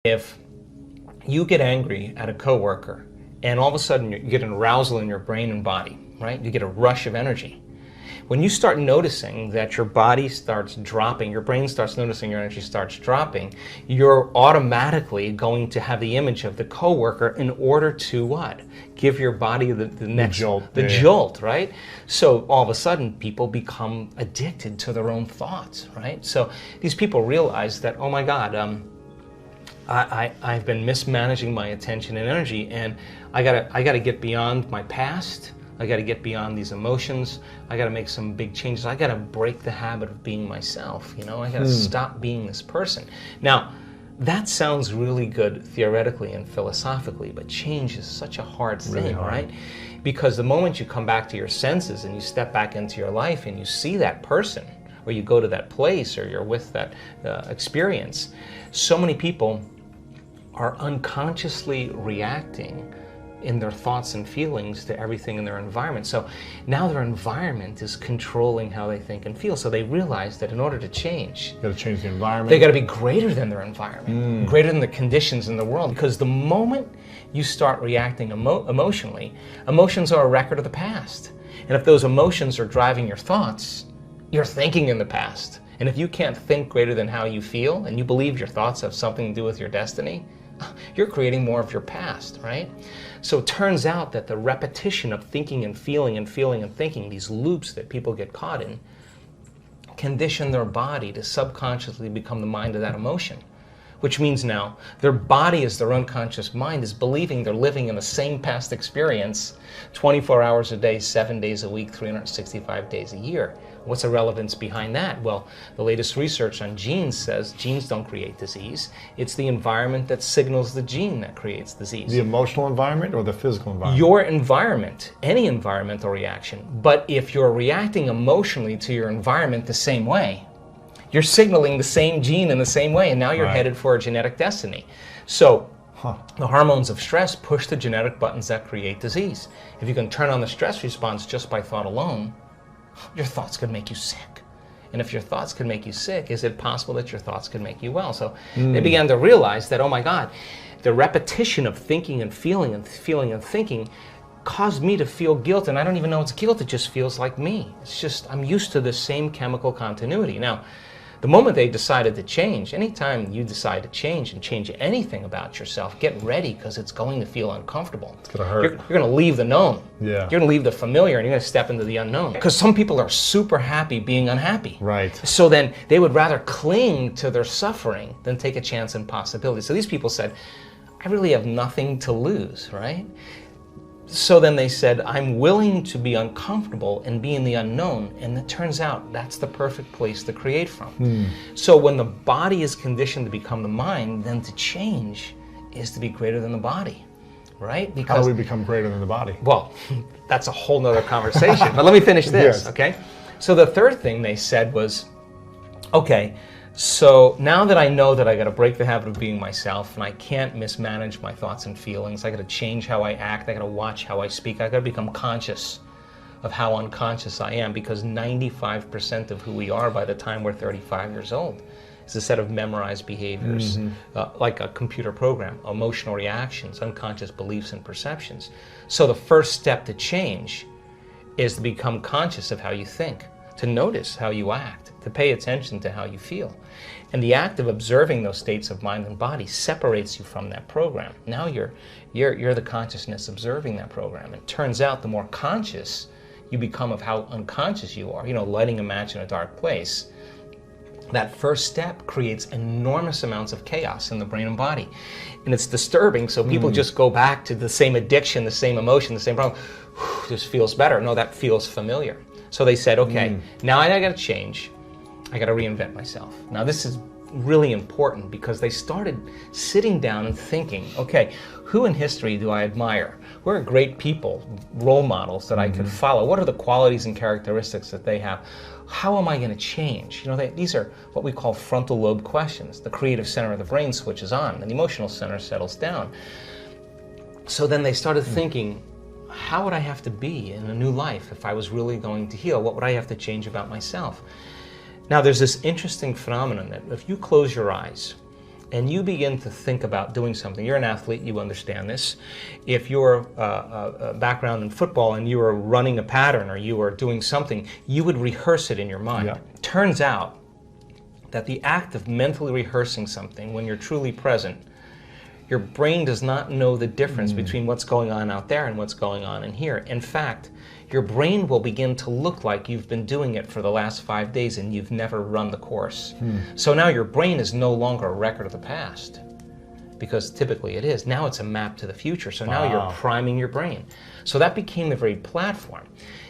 If you get angry at a coworker and all of a sudden you get an arousal in your brain and body, right? You get a rush of energy. When you start noticing that your body starts dropping, your brain starts noticing your energy starts dropping, you're automatically going to have the image of the coworker in order to what? Give your body the next jolt, right? So all of a sudden people become addicted to their own thoughts, right? So these people realize that, oh my God, I've been mismanaging my attention and energy, and I gotta get beyond my past. I gotta get beyond these emotions. I gotta make some big changes. I gotta break the habit of being myself. You know, I gotta stop being this person. Now, that sounds really good theoretically and philosophically, but change is such a hard thing, right? Because the moment you come back to your senses and you step back into your life and you see that person, or you go to that place, or you're with that experience, so many people are unconsciously reacting in their thoughts and feelings to everything in their environment. So now their environment is controlling how they think and feel. So they realize that in order to change, you got to change the environment. They got to be greater than their environment, greater than the conditions in the world. Because the moment you start reacting emotionally, emotions are a record of the past. And if those emotions are driving your thoughts, you're thinking in the past. And if you can't think greater than how you feel, and you believe your thoughts have something to do with your destiny, you're creating more of your past, right? So it turns out that the repetition of thinking and feeling and feeling and thinking, these loops that people get caught in, condition their body to subconsciously become the mind of that emotion. Which means now their body, as their unconscious mind, is believing they're living in the same past experience 24 hours a day, 7 days a week, 365 days a year. What's the relevance behind that? Well, the latest research on genes says genes don't create disease. It's the environment that signals the gene that creates disease. The emotional environment or the physical environment? Your environment, any environmental reaction. But if you're reacting emotionally to your environment the same way, you're signaling the same gene in the same way, and now you're headed for a genetic destiny. So the hormones of stress push the genetic buttons that create disease. If you can turn on the stress response just by thought alone, your thoughts could make you sick. And if your thoughts could make you sick, is it possible that your thoughts could make you well? So they began to realize that, oh my God, the repetition of thinking and feeling and feeling and thinking caused me to feel guilt, and I don't even know it's guilt, it just feels like me. It's just, I'm used to the same chemical continuity. Now, the moment they decided to change, anytime you decide to change and change anything about yourself, get ready, because it's going to feel uncomfortable. It's going to hurt. You're going to leave the known. Yeah. You're going to leave the familiar and you're going to step into the unknown. Because some people are super happy being unhappy. Right. So then they would rather cling to their suffering than take a chance in possibility. So these people said, I really have nothing to lose, right? So then they said, I'm willing to be uncomfortable and be in the unknown. And it turns out that's the perfect place to create from. So when the body is conditioned to become the mind, then to change is to be greater than the body, right? Because how do we become greater than the body? Well, that's a whole nother conversation. But let me finish this, okay? So the third thing they said was, okay, so now that I know that I got to break the habit of being myself and I can't mismanage my thoughts and feelings, I got to change how I act, I got to watch how I speak, I got to become conscious of how unconscious I am, because 95% of who we are by the time we're 35 years old is a set of memorized behaviors, like a computer program, emotional reactions, unconscious beliefs and perceptions. So the first step to change is to become conscious of how you think, to notice how you act, to pay attention to how you feel. And the act of observing those states of mind and body separates you from that program. Now you're the consciousness observing that program. It turns out the more conscious you become of how unconscious you are, lighting a match in a dark place, that first step creates enormous amounts of chaos in the brain and body. And it's disturbing, so people just go back to the same addiction, the same emotion, the same problem. This feels better. No, that feels familiar. So they said, okay, now I got to change. I got to reinvent myself. Now this is really important, because they started sitting down and thinking, okay, who in history do I admire? Who are great people, role models that I could follow? What are the qualities and characteristics that they have? How am I going to change? These are what we call frontal lobe questions. The creative center of the brain switches on and the emotional center settles down. So then they started thinking, how would I have to be in a new life if I was really going to heal? What would I have to change about myself? Now there's this interesting phenomenon that if you close your eyes and you begin to think about doing something, you're an athlete, you understand this. If you're a background in football and you are running a pattern or you are doing something, you would rehearse it in your mind. Yeah. Turns out that the act of mentally rehearsing something when you're truly present, your brain does not know the difference between what's going on out there and what's going on in here. In fact, your brain will begin to look like you've been doing it for the last 5 days and you've never run the course. So now your brain is no longer a record of the past, because typically it is. Now it's a map to the future. So now you're priming your brain. So that became the very platform.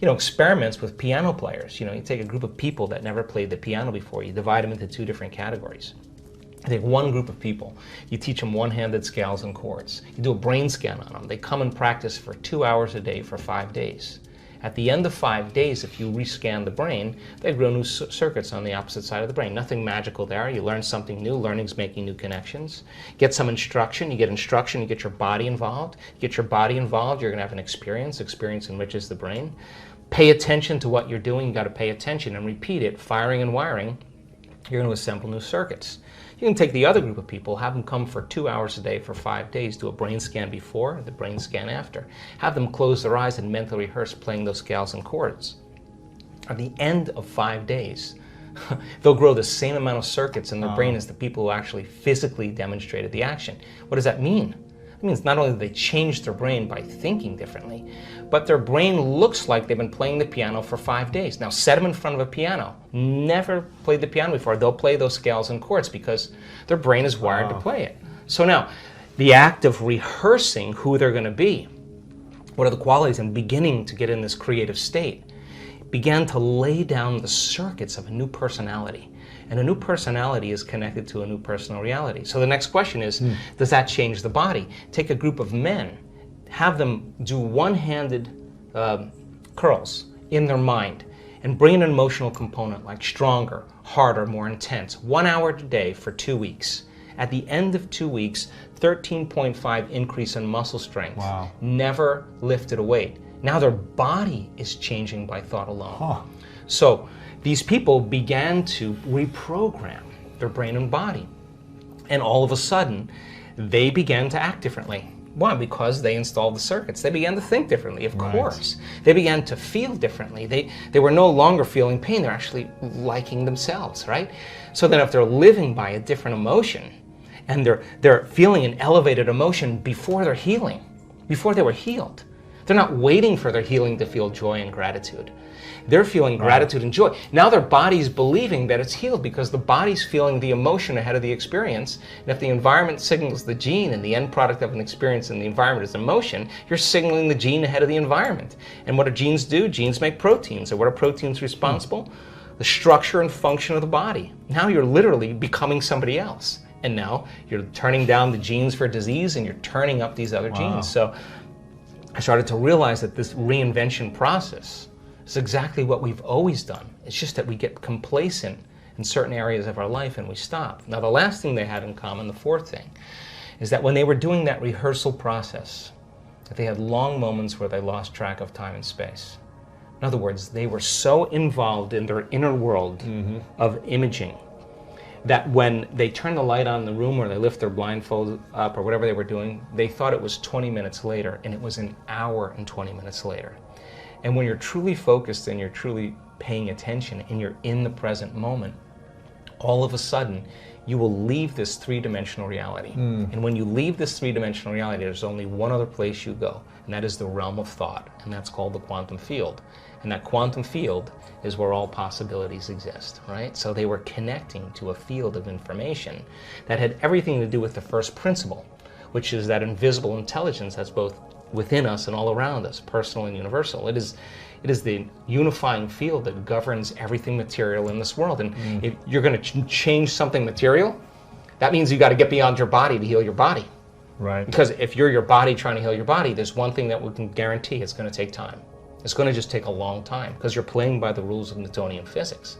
You know, experiments with piano players. You know, you take a group of people that never played the piano before, you divide them into 2 different categories. You take one group of people, you teach them one-handed scales and chords. You do a brain scan on them. They come and practice for 2 hours a day for 5 days. At the end of 5 days, if you rescan the brain, they grow new circuits on the opposite side of the brain. Nothing magical there. You learn something new. Learning's making new connections. Get some instruction. You get instruction. You get your body involved. You get your body involved, you're going to have an experience. Experience enriches the brain. Pay attention to what you're doing. You got to pay attention and repeat it. Firing and wiring. You're going to assemble new circuits. You can take the other group of people, have them come for 2 hours a day for 5 days, do a brain scan before, the brain scan after. Have them close their eyes and mentally rehearse playing those scales and chords. At the end of 5 days, they'll grow the same amount of circuits in their brain as the people who actually physically demonstrated the action. What does that mean? It means not only do they change their brain by thinking differently, but their brain looks like they've been playing the piano for 5 days. Now set them in front of a piano. Never played the piano before. They'll play those scales and chords because their brain is wired to play it. So now, the act of rehearsing who they're going to be, what are the qualities, and beginning to get in this creative state, began to lay down the circuits of a new personality. And a new personality is connected to a new personal reality. So the next question is, does that change the body? Take a group of men, have them do one-handed curls in their mind, and bring an emotional component like stronger, harder, more intense. 1 hour a day for 2 weeks. At the end of 2 weeks, 13.5 increase in muscle strength. Wow. Never lifted a weight. Now their body is changing by thought alone. So these people began to reprogram their brain and body. And all of a sudden, they began to act differently. Why? Because they installed the circuits. They began to think differently, of course. They began to feel differently. They were no longer feeling pain. They're actually liking themselves, right? So then if they're living by a different emotion, and they're feeling an elevated emotion before they're healing, before they were healed, they're not waiting for their healing to feel joy and gratitude. They're feeling gratitude and joy. Now their body's believing that it's healed because the body's feeling the emotion ahead of the experience. And if the environment signals the gene and the end product of an experience in the environment is emotion, you're signaling the gene ahead of the environment. And what do genes do? Genes make proteins. And what are proteins responsible? The structure and function of the body. Now you're literally becoming somebody else. And now you're turning down the genes for disease and you're turning up these other genes. So I started to realize that this reinvention process is exactly what we've always done. It's just that we get complacent in certain areas of our life and we stop. Now the last thing they had in common, the fourth thing, is that when they were doing that rehearsal process, that they had long moments where they lost track of time and space. In other words, they were so involved in their inner world of imaging that when they turned the light on in the room or they lift their blindfold up or whatever they were doing, they thought it was 20 minutes later and it was an hour and 20 minutes later. And when you're truly focused and you're truly paying attention and you're in the present moment, all of a sudden you will leave this three-dimensional reality. And when you leave this three-dimensional reality, there's only one other place you go, and that is the realm of thought, and that's called the quantum field. And that quantum field is where all possibilities exist, right? So they were connecting to a field of information that had everything to do with the first principle, which is that invisible intelligence that's both within us and all around us, personal and universal. It is the unifying field that governs everything material in this world. And if you're going to change something material, that means you got to get beyond your body to heal your body. Right. Because if you're your body trying to heal your body, there's one thing that we can guarantee: it's going to take time. It's going to just take a long time because you're playing by the rules of Newtonian physics.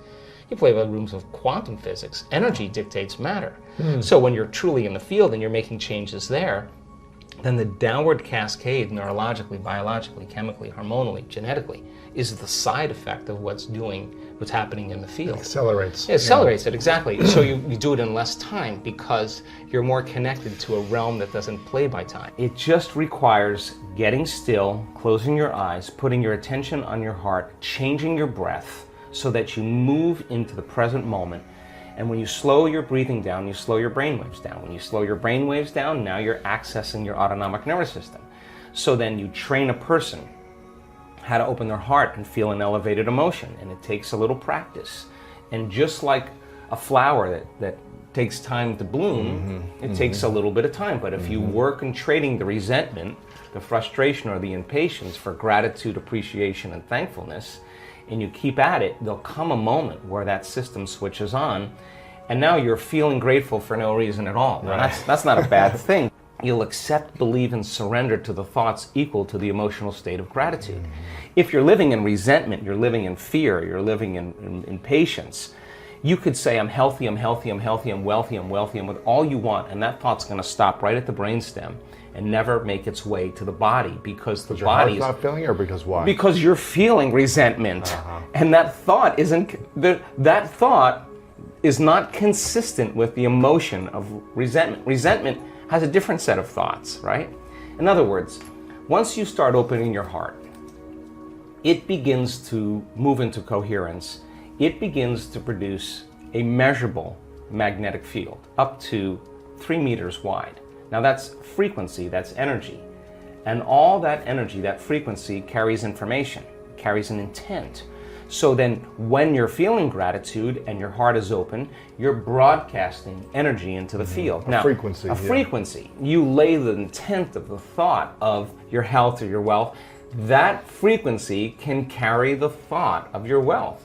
You play by the rules of quantum physics. Energy dictates matter. So when you're truly in the field and you're making changes there, then the downward cascade, neurologically, biologically, chemically, hormonally, genetically, is the side effect of what's happening in the field. Accelerates. It accelerates it, exactly. So you do it in less time because you're more connected to a realm that doesn't play by time. It just requires getting still, closing your eyes, putting your attention on your heart, changing your breath so that you move into the present moment. And when you slow your breathing down, you slow your brainwaves down. When you slow your brainwaves down, now you're accessing your autonomic nervous system. So then you train a person how to open their heart and feel an elevated emotion. And it takes a little practice. And just like a flower that takes time to bloom, it takes a little bit of time. But if you work on trading the resentment, the frustration, or the impatience for gratitude, appreciation, and thankfulness, and you keep at it, there'll come a moment where that system switches on, and now you're feeling grateful for no reason at all. Now, that's not a bad thing. You'll accept, believe, and surrender to the thoughts equal to the emotional state of gratitude. If you're living in resentment, you're living in fear, you're living in impatience, you could say, I'm healthy, I'm healthy, I'm healthy, I'm wealthy, I'm wealthy, and with all you want, and that thought's going to stop right at the brainstem and never make its way to the body, because the body's not feeling it, or because why? Because you're feeling resentment, and that thought that thought is not consistent with the emotion of resentment. Resentment has a different set of thoughts, right? In other words, once you start opening your heart, it begins to move into coherence. It begins to produce a measurable magnetic field up to 3 meters wide. Now that's frequency, that's energy. And all that energy, that frequency, carries information, carries an intent. So then when you're feeling gratitude and your heart is open, you're broadcasting energy into the field. Now, frequency. A frequency. You lay the intent of the thought of your health or your wealth. That frequency can carry the thought of your wealth.